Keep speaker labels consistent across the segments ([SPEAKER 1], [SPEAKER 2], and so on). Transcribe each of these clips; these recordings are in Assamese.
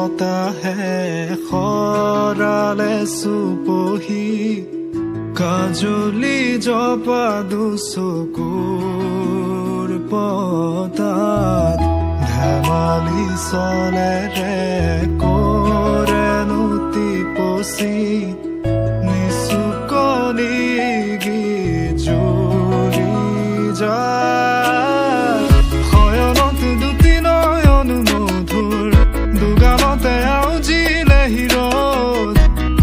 [SPEAKER 1] বতাহে খৰালে চুপহি কাজলি জপাদু চকুৰ পতাত ধেমালি চলেৰে কৰেনো টিপচি নিচুকনি জুৰি যায় শয়নত দুটি নয়ন মধুৰ দুগালতে আউজিলে হিৰত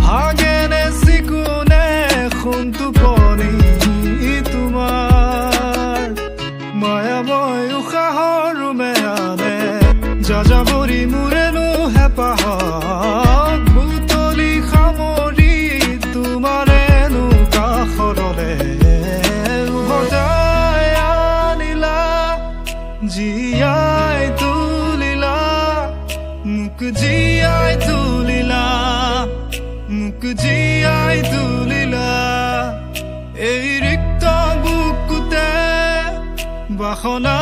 [SPEAKER 1] হাগেনে চিকুনে সোণটো পনি তোমাৰ মায়াময় উশাহৰ মেয়ানে যাযাবৰী মোৰেনো হেঁপাহক বুটলি সামৰি তোমাৰেনো কাষৰলে উভতাই আনিলা জীয়াই তুলিলা মোক জীয়াই তুলিলা মোক জীয়াই তুলিলা এই ৰিক্ত বুকুতে বাসনা